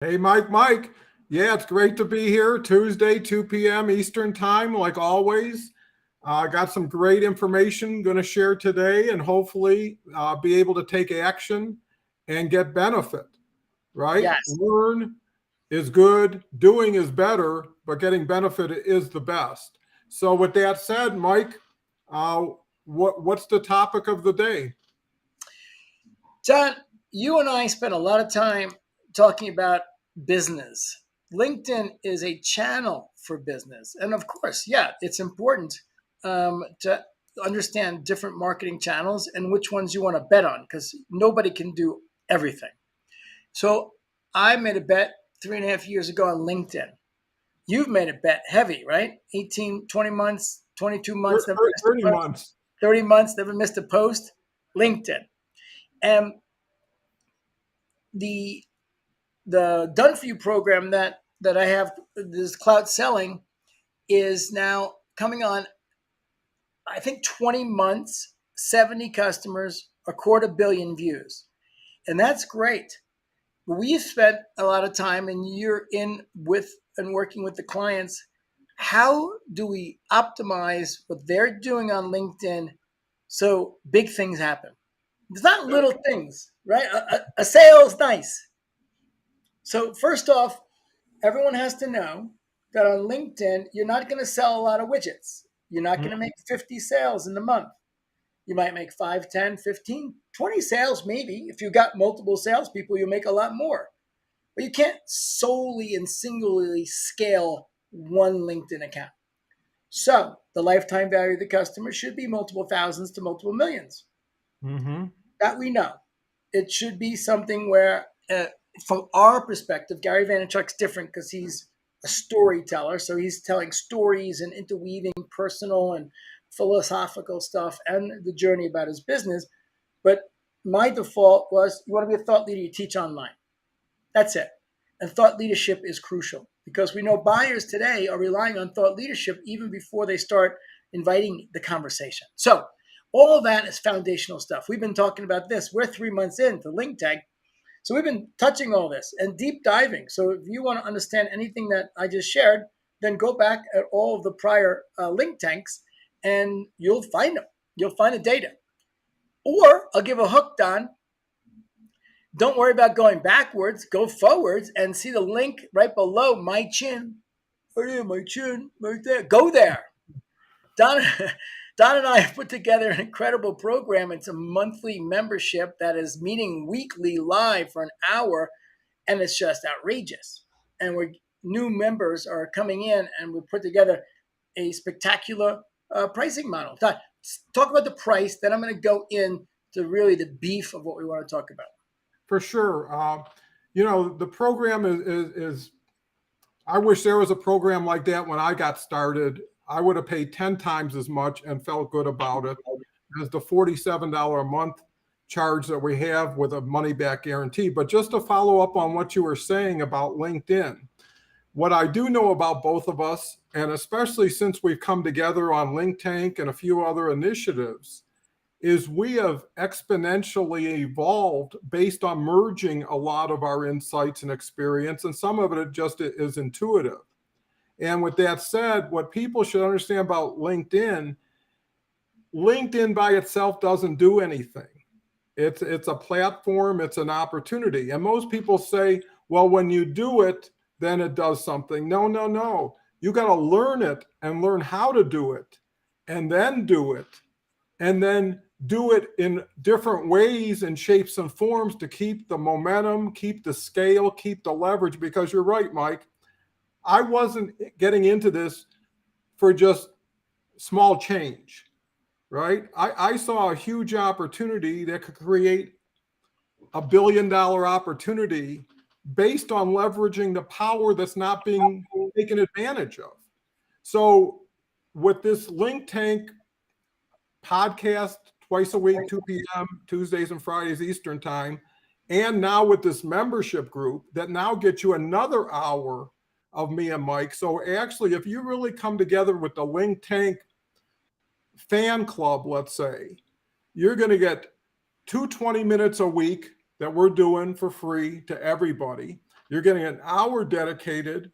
Hey, Mike. Yeah, it's great to be here. Tuesday, 2 p.m. Eastern Time, like always. I got some great information going to share today and hopefully be able to take action and get benefit, right? Yes. Learn is good, doing is better, but getting benefit is the best. So, with that said, Mike, uh, what's the topic of the day? John, you and I spent a lot of time talking about business. LinkedIn is a channel for business. And of course, yeah, it's important to understand different marketing channels and which ones you want to bet on because nobody can do everything. So I made a bet 3.5 years ago on LinkedIn. You've made a bet heavy, right? 18, 20 months, 22 months, never missed a 30 post, months. 30 months, never missed a post. LinkedIn. And the done for you program that I have, this cloud selling, is now coming on. I think 20 months, 70 customers, a quarter billion views, and that's great. But we've spent a lot of time, and you're in with and working with the clients. How do we optimize what they're doing on LinkedIn so big things happen? It's not little things, right? A sale is nice. So first off, everyone has to know that on LinkedIn, you're not going to sell a lot of widgets. You're not going to make 50 sales in the month. You might make 5, 10, 15, 20 sales, maybe. If you've got multiple salespeople, you'll make a lot more. But you can't solely and singularly scale one LinkedIn account. So the lifetime value of the customer should be multiple thousands to multiple millions. Mm-hmm. That we know. It should be something where, from our perspective, Gary Vaynerchuk's different because he's a storyteller. So he's telling stories and interweaving personal and philosophical stuff and the journey about his business. But my default was you want to be a thought leader, you teach online. That's it. And thought leadership is crucial because we know buyers today are relying on thought leadership even before they start inviting the conversation. So all of that is foundational stuff. We've been talking about this. We're 3 months into LinkTank. So we've been touching all this and deep diving. So if you want to understand anything that I just shared, then go back at all of the prior link tanks and you'll find them. You'll find the data. Or I'll give a hook, Don. Don't worry about going backwards. Go forwards and see the link right below my chin. Right there, my chin, right there. Go there. Don, Don and I have put together an incredible program. It's a monthly membership that is meeting weekly live for an hour, and it's just outrageous. And we're new members are coming in, and we put together a spectacular pricing model. Don, talk about the price. Then I'm going to go into really the beef of what we want to talk about. For sure. The program is I wish there was a program like that when I got started. I would have paid 10 times as much and felt good about it as the $47 a month charge that we have with a money back guarantee. But just to follow up on what you were saying about LinkedIn, what I do know about both of us, and especially since we've come together on LinkTank and a few other initiatives, is we have exponentially evolved based on merging a lot of our insights and experience, and some of it just is intuitive. And with that said, what people should understand about LinkedIn by itself doesn't do anything. It's a platform, it's an opportunity. And most people say, well, when you do it, then it does something. No. You got to learn it and learn how to do it and then do it and then do it in different ways and shapes and forms to keep the momentum, keep the scale, keep the leverage. Because you're right, Mike. I wasn't getting into this for just small change, right? I saw a huge opportunity that could create $1 billion opportunity based on leveraging the power that's not being taken advantage of. So, with this Link Tank podcast twice a week, 2 p.m., Tuesdays and Fridays Eastern Time. And now with this membership group that now gets you another hour of me and Mike. So actually, if you really come together with the Link Tank fan club, let's say, you're going to get 20 minutes a week that we're doing for free to everybody. You're getting an hour dedicated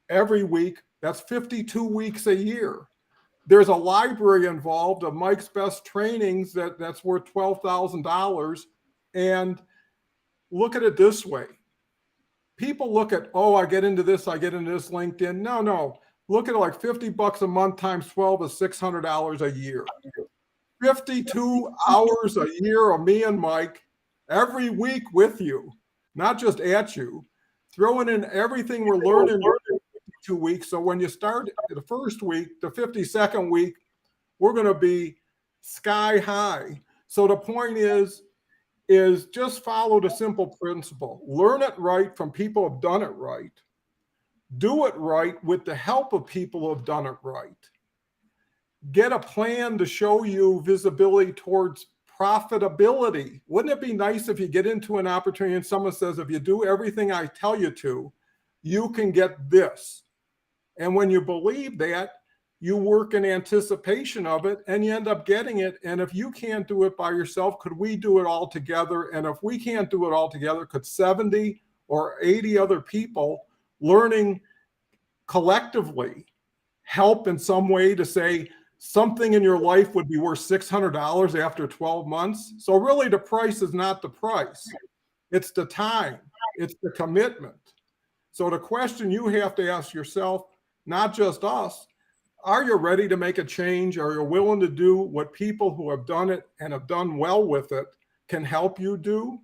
every week. That's 52 weeks a year. There's a library involved of Mike's best trainings that's worth $12,000. And look at it this way. People look at, oh, I get into this LinkedIn. No. Look at it like $50 a month times 12 is $600 a year. 52 hours a year of me and Mike every week with you, not just at you, throwing in everything we're learning 2 weeks. So when you start the first week, the 52nd week, we're going to be sky high. So the point is just follow the simple principle. Learn it right from people who have done it right. Do it right with the help of people who have done it right. Get a plan to show you visibility towards profitability. Wouldn't it be nice if you get into an opportunity and someone says, if you do everything I tell you to, you can get this. And when you believe that, you work in anticipation of it and you end up getting it. And if you can't do it by yourself, could we do it all together? And if we can't do it all together, could 70 or 80 other people learning collectively help in some way to say something in your life would be worth $600 after 12 months? So really the price is not the price. It's the time. It's the commitment. So the question you have to ask yourself, not just us, are you ready to make a change? Are you willing to do what people who have done it and have done well with it can help you do?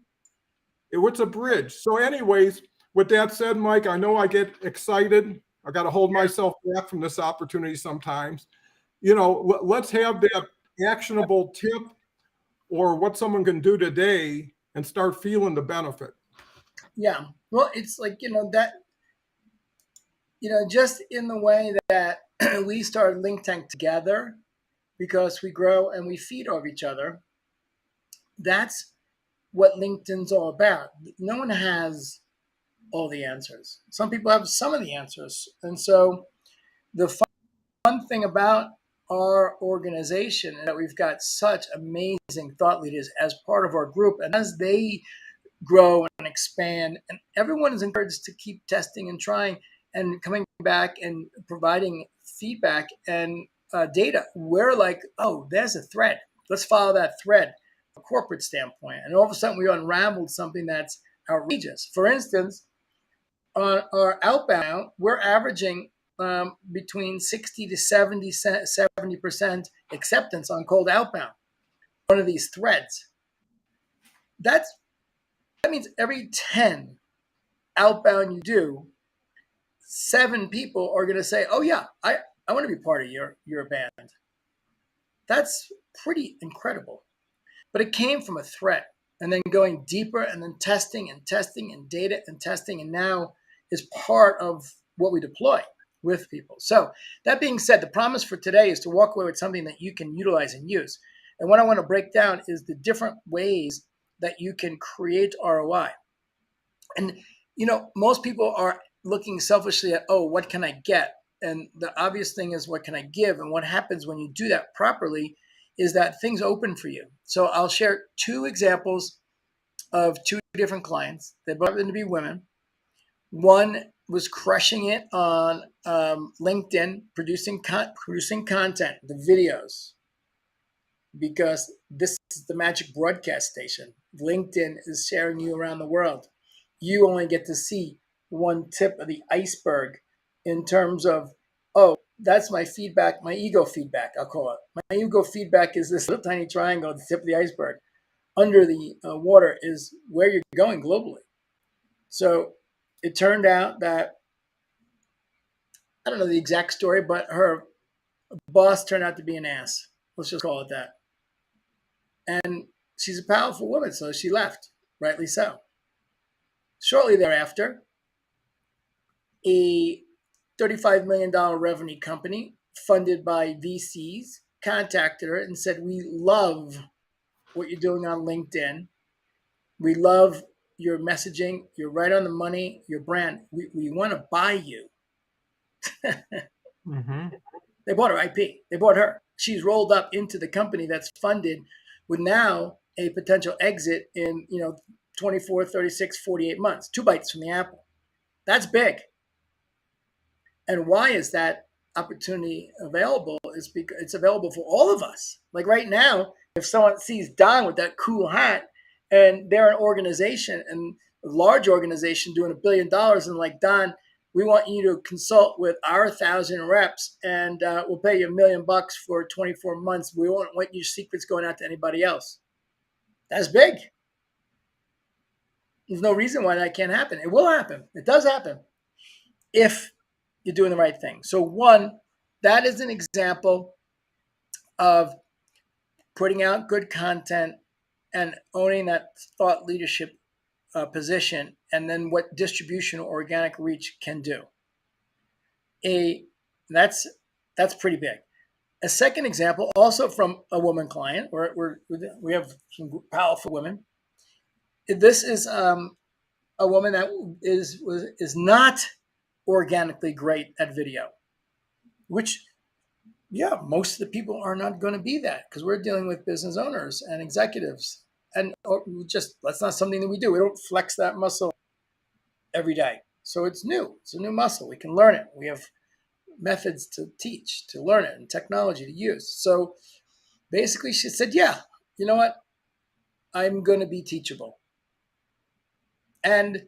It's a bridge. So anyways, with that said, Mike, I know I get excited. I got to hold myself back from this opportunity sometimes. Let's have that actionable tip or what someone can do today and start feeling the benefit. Yeah. Well, it's like, just in the way that we started LinkTank together because we grow and we feed off each other. That's what LinkedIn's all about. No one has all the answers. Some people have some of the answers. And so the fun thing about our organization is that we've got such amazing thought leaders as part of our group. And as they grow and expand, and everyone is encouraged to keep testing and trying and coming back and providing feedback and data. We're like, oh, there's a thread. Let's follow that thread from a corporate standpoint. And all of a sudden we unraveled something that's outrageous. For instance, on our outbound, we're averaging between 60 to 70% acceptance on cold outbound. One of these threads. That means every 10 outbound you do, 7 people are going to say, oh yeah, I want to be part of your band. That's pretty incredible. But it came from a threat and then going deeper and then testing and data and testing. And now is part of what we deploy with people. So that being said, the promise for today is to walk away with something that you can utilize and use. And what I want to break down is the different ways that you can create ROI. And, most people are looking selfishly at, oh, what can I get? And the obvious thing is, what can I give? And what happens when you do that properly is that things open for you. So I'll share 2 examples of 2 different clients. They both happen to be women. One was crushing it on LinkedIn, producing content, the videos, because this is the magic broadcast station. LinkedIn is sharing you around the world. You only get to see one tip of the iceberg in terms of, oh, that's my feedback, my ego feedback, I'll call it. My ego feedback is this little tiny triangle at the tip of the iceberg. Under the water is where you're going globally. So it turned out that, I don't know the exact story, but her boss turned out to be an ass. Let's just call it that. And she's a powerful woman, so she left, rightly so. Shortly thereafter, a $35 million revenue company funded by VCs contacted her and said, we love what you're doing on LinkedIn. We love your messaging. You're right on the money, your brand. We want to buy you. Mm-hmm. They bought her IP. They bought her. She's rolled up into the company that's funded with now a potential exit in 24, 36, 48 months. 2 bites from the apple. That's big. And why is that opportunity available? Is because it's available for all of us. Like right now, if someone sees Don with that cool hat and they're an organization and a large organization doing $1 billion and like, Don, we want you to consult with our 1,000 reps and we'll pay you $1 million for 24 months. We won't want your secrets going out to anybody else. That's big. There's no reason why that can't happen. It will happen. It does happen if you're doing the right thing. So one, that is an example of putting out good content and owning that thought leadership position, and then what distribution or organic reach can do. That's pretty big. A second example, also from a woman client, we have some powerful women. This is a woman that is not organically great at video, which, yeah, most of the people are not going to be that because we're dealing with business owners and executives. And that's not something that we do. We don't flex that muscle every day. So it's new. It's a new muscle. We can learn it. We have methods to teach, to learn it, and technology to use. So basically she said, yeah, you know what? I'm going to be teachable. And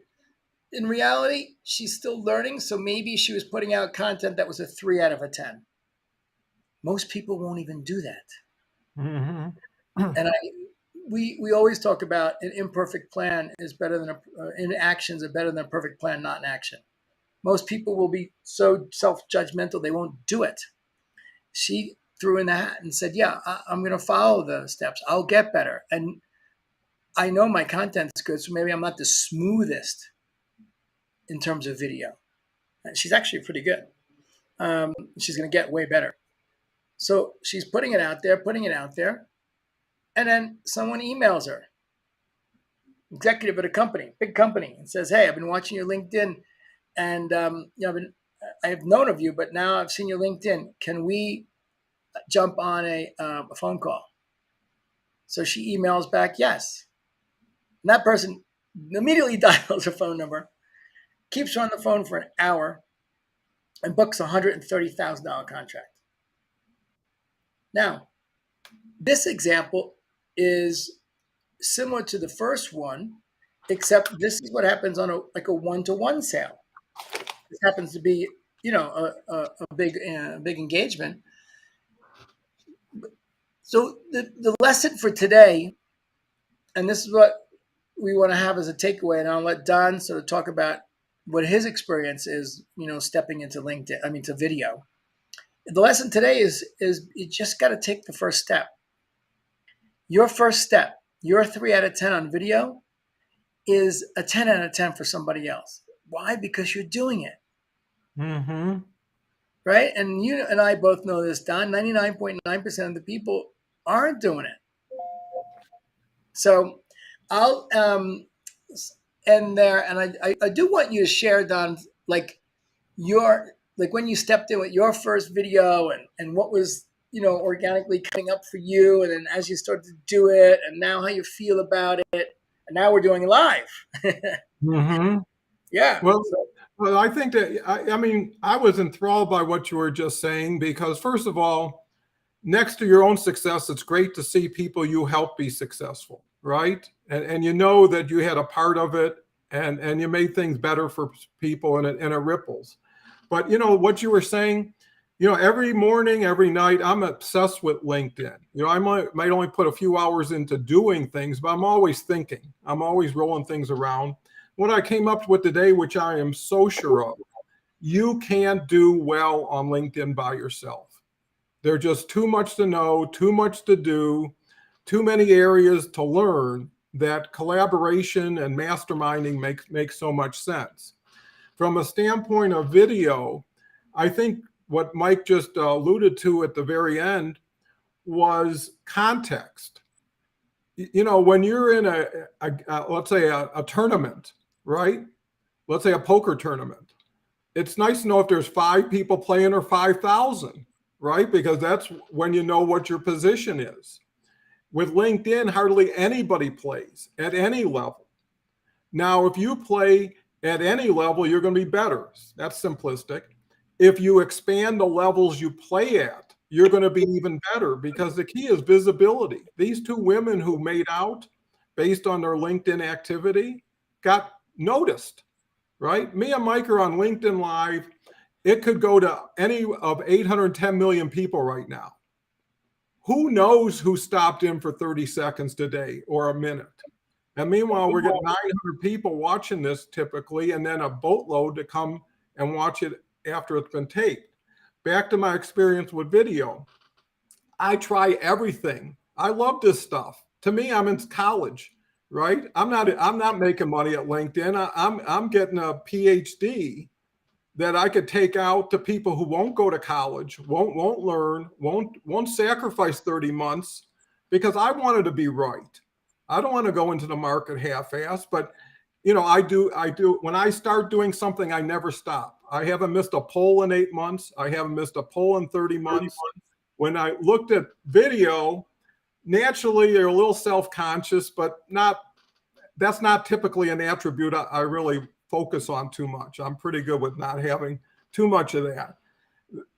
in reality, she's still learning. So maybe she was putting out content that was a 3 out of 10. Most people won't even do that. Mm-hmm. And we always talk about an imperfect plan is better than inactions are better than a perfect plan not in action. Most people will be so self-judgmental they won't do it. She threw in the hat and said, yeah, I'm going to follow the steps. I'll get better. And I know my content's good, so maybe I'm not the smoothest in terms of video. And she's actually pretty good. She's going to get way better. So she's putting it out there. And then someone emails her, executive at a company, big company, and says, hey, I've been watching your LinkedIn and I have known of you, but now I've seen your LinkedIn. Can we jump on a phone call? So she emails back, yes. And that person immediately dials her phone number, keeps her on the phone for an hour, and books a $130,000 contract. Now, this example is similar to the first one, except this is what happens on a one-to-one sale. This happens to be, a big engagement. So the lesson for today, and this is what we want to have as a takeaway, and I'll let Don sort of talk about what his experience is, stepping into LinkedIn, to video. The lesson today is you just got to take the first step. Your first step, your 3 out of 10 on video is a 10 out of 10 for somebody else. Why? Because you're doing it. Mm-hmm. Right? And you and I both know this, Don. 99.9% of the people aren't doing it. So I'll end there. And I do want you to share, Don, when you stepped in with your first video and what was, organically coming up for you. And then as you started to do it and now how you feel about it. And now we're doing it live. Mm-hmm. Yeah. Well, I think that, I was enthralled by what you were just saying, because first of all, next to your own success, it's great to see people you help be successful, right? And you know that you had a part of it and you made things better for people and it ripples. But what you were saying, every morning, every night, I'm obsessed with LinkedIn. I might only put a few hours into doing things, but I'm always thinking. I'm always rolling things around. What I came up with today, which I am so sure of, you can't do well on LinkedIn by yourself. There's just too much to know, too much to do, too many areas to learn, that collaboration and masterminding makes so much sense. From a standpoint of video, I think what Mike just alluded to at the very end was context. When you're in let's say a tournament, right? Let's say a poker tournament. It's nice to know if there's 5 people playing or 5,000, right? Because that's when you know what your position is. With LinkedIn, hardly anybody plays at any level. Now, if you play at any level, you're going to be better. That's simplistic. If you expand the levels you play at, you're going to be even better, because the key is visibility. These two women who made out based on their LinkedIn activity got noticed, right? Me and Mike are on LinkedIn Live. It could go to any of 810 million people right now. Who knows who stopped in for 30 seconds today or a minute? And meanwhile, we're getting 900 people watching this typically, and then a boatload to come and watch it after it's been taped. Back to my experience with video. I try everything. I love this stuff. To me, I'm in college, right? I'm not making money at LinkedIn. I'm getting a PhD that I could take out to people who won't go to college, won't learn, won't sacrifice 30 months, because I wanted to be right. I don't want to go into the market half-assed, but I do. When I start doing something, I never stop. I haven't missed a poll in 8 months. I haven't missed a poll in 30 months. When I looked at video, naturally you're a little self-conscious, but that's not typically an attribute I really focus on too much. I'm pretty good with not having too much of that.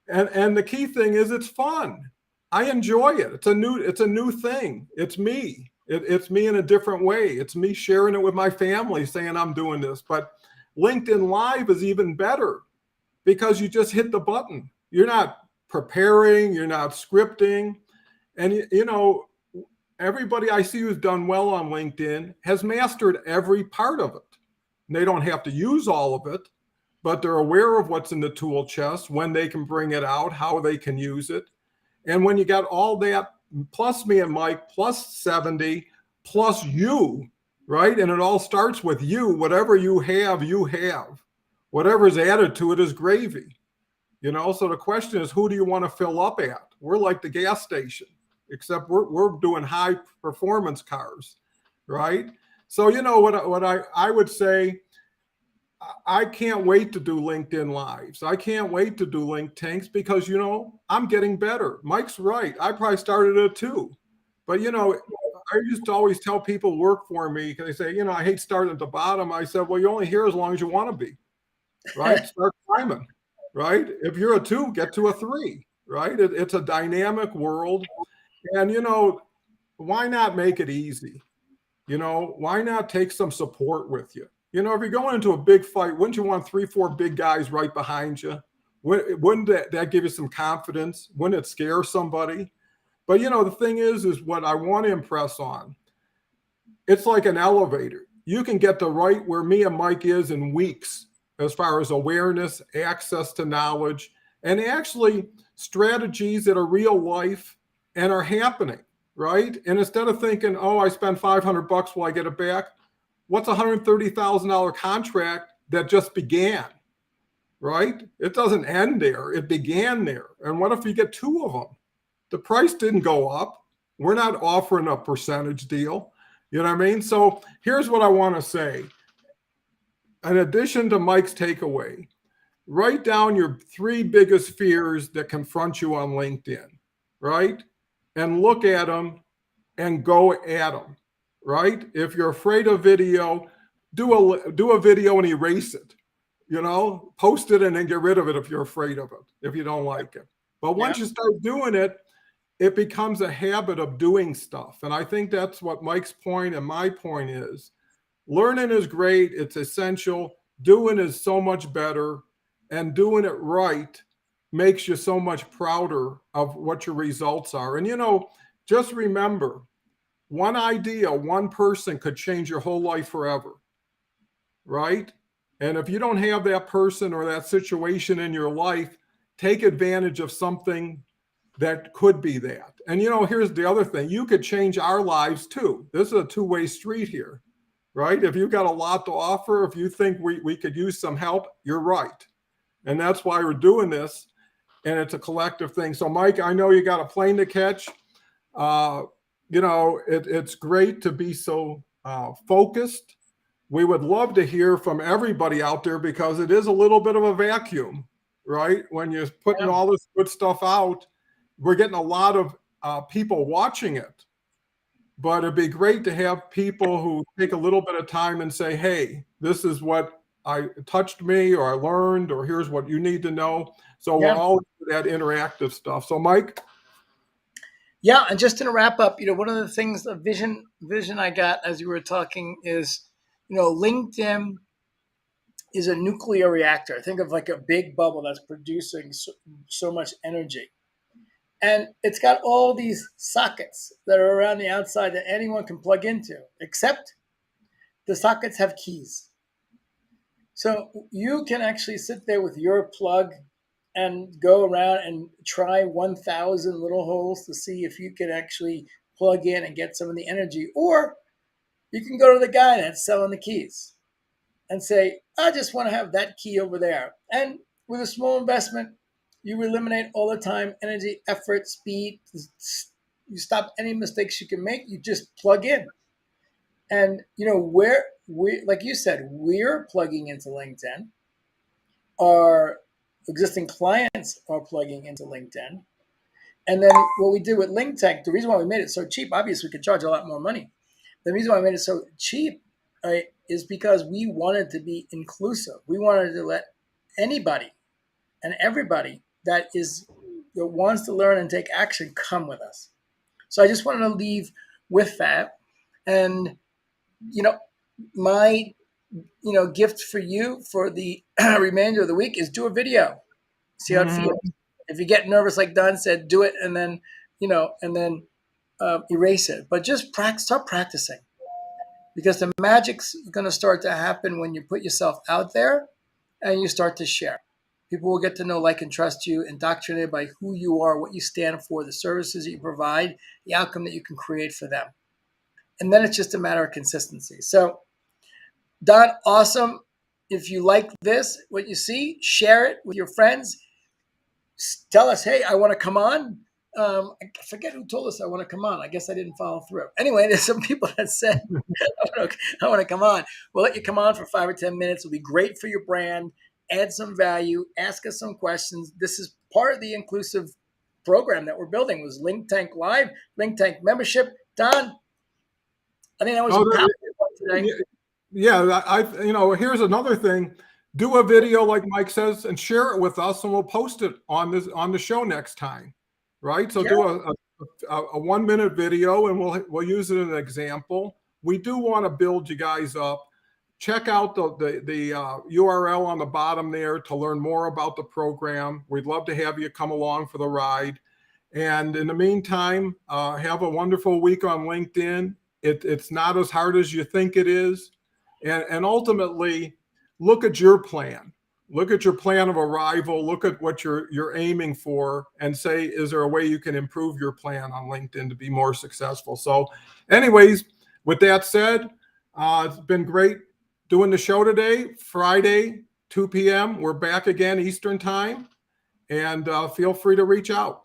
And the key thing is it's fun. I enjoy it. It's a new thing. It's me. It's me in a different way. It's me sharing it with my family, saying I'm doing this. But LinkedIn Live is even better, because you just hit the button. You're not preparing, you're not scripting. And everybody I see who's done well on LinkedIn has mastered every part of it. And they don't have to use all of it, but they're aware of what's in the tool chest, when they can bring it out, how they can use it. And when you got all that, plus me and Mike, plus 70, plus you, right? And it all starts with you. Whatever you have, you have. Whatever's added to it is gravy. So the question is, who do you want to fill up at? We're like the gas station, except we're doing high performance cars, right? So what I would say, I can't wait to do LinkedIn Lives. I can't wait to do LinkTanks, because I'm getting better. Mike's right. I probably started it too, but I used to always tell people work for me, because they say, I hate starting at the bottom. I said, well, you're only here as long as you want to be, right? Start climbing, right? If you're a 2, get to a 3, right? It's a dynamic world, and why not make it easy? Why not take some support with you? If you're going into a big fight, wouldn't you want 3, 4 big guys right behind you? Wouldn't that give you some confidence? Wouldn't it scare somebody? But the thing is what I want to impress on. It's like an elevator. You can get to right where me and Mike is in weeks, as far as awareness, access to knowledge, and actually strategies that are real life and are happening, right? And instead of thinking, oh, I spend $500, will I get it back? What's a $130,000 contract that just began, right? It doesn't end there. It began there. And what if you get 2 of them? The price didn't go up. We're not offering a percentage deal. You know what I mean? So here's what I want to say. In addition to Mike's takeaway, write down your 3 biggest fears that confront you on LinkedIn, right? And look at them and go at them, right? If you're afraid of video, do a video and erase it. Post it and then get rid of it if you're afraid of it, if you don't like it. But once you start doing it, it becomes a habit of doing stuff. And I think that's what Mike's point and my point is. Learning is great. It's essential. Doing is so much better. And doing it right makes you so much prouder of what your results are. And, just remember, one idea, one person could change your whole life forever, right? And if you don't have that person or that situation in your life, take advantage of something that could be that. And, here's the other thing. You could change our lives too. This is a 2-way street here, right? If you've got a lot to offer, if you think we could use some help, you're right. And that's why we're doing this. And it's a collective thing. So, Mike, I know you got a plane to catch. It's great to be so focused. We would love to hear from everybody out there, because it is a little bit of a vacuum, right? When you're putting all this good stuff out, we're getting a lot of people watching it. But it'd be great to have people who take a little bit of time and say, hey, this is what I touched me, or I learned, or here's what you need to know. So we're Yeah. all into that interactive stuff. So Mike. Yeah, and just to wrap up, one of the things, the vision I got as you were talking is, LinkedIn is a nuclear reactor. Think of like a big bubble that's producing so much energy. And it's got all these sockets that are around the outside that anyone can plug into, except the sockets have keys. So you can actually sit there with your plug and go around and try 1,000 little holes to see if you can actually plug in and get some of the energy. Or you can go to the guy that's selling the keys and say, I just want to have that key over there. And with a small investment, you eliminate all the time, energy, effort, speed. You stop any mistakes you can make. You just plug in. And where we, like you said, we're plugging into LinkedIn. Our existing clients are plugging into LinkedIn. And then what we did with LinkTank, the reason why we made it so cheap, obviously we could charge a lot more money. The reason why we made it so cheap, right, is because we wanted to be inclusive. We wanted to let anybody and everybody that wants to learn and take action come with us. So I just wanted to leave with that. And my gift for you for the remainder of the week is do a video. See how it feels. If you get nervous, like Don said, do it and then erase it. But just start practicing, because the magic's going to start to happen when you put yourself out there and you start to share. People will get to know, like, and trust you, indoctrinated by who you are, what you stand for, the services that you provide, the outcome that you can create for them. And then it's just a matter of consistency. So, Don, awesome. If you like this, what you see, share it with your friends. Tell us, hey, I want to come on. I forget who told us I want to come on. I guess I didn't follow through. Anyway, there's some people that said, I want to come on. We'll let you come on for 5 or 10 minutes. It'll be great for your brand. Add some value. Ask us some questions. This is part of the inclusive program that we're building. It was LinkTank Live, LinkTank membership. Don, I think that was a powerful one today. Yeah, here's another thing. Do a video like Mike says and share it with us, and we'll post it on the show next time, right? So do a 1-minute video, and we'll use it as an example. We do want to build you guys up. Check out the URL on the bottom there to learn more about the program. We'd love to have you come along for the ride. And in the meantime, have a wonderful week on LinkedIn. It's not as hard as you think it is. And ultimately, look at your plan. Look at your plan of arrival. Look at what you're aiming for, and say, is there a way you can improve your plan on LinkedIn to be more successful? So anyways, with that said, it's been great doing the show today. Friday, 2 p.m. We're back again Eastern time, and feel free to reach out.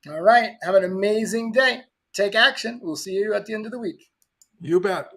All right. Have an amazing day. Take action. We'll see you at the end of the week. You bet.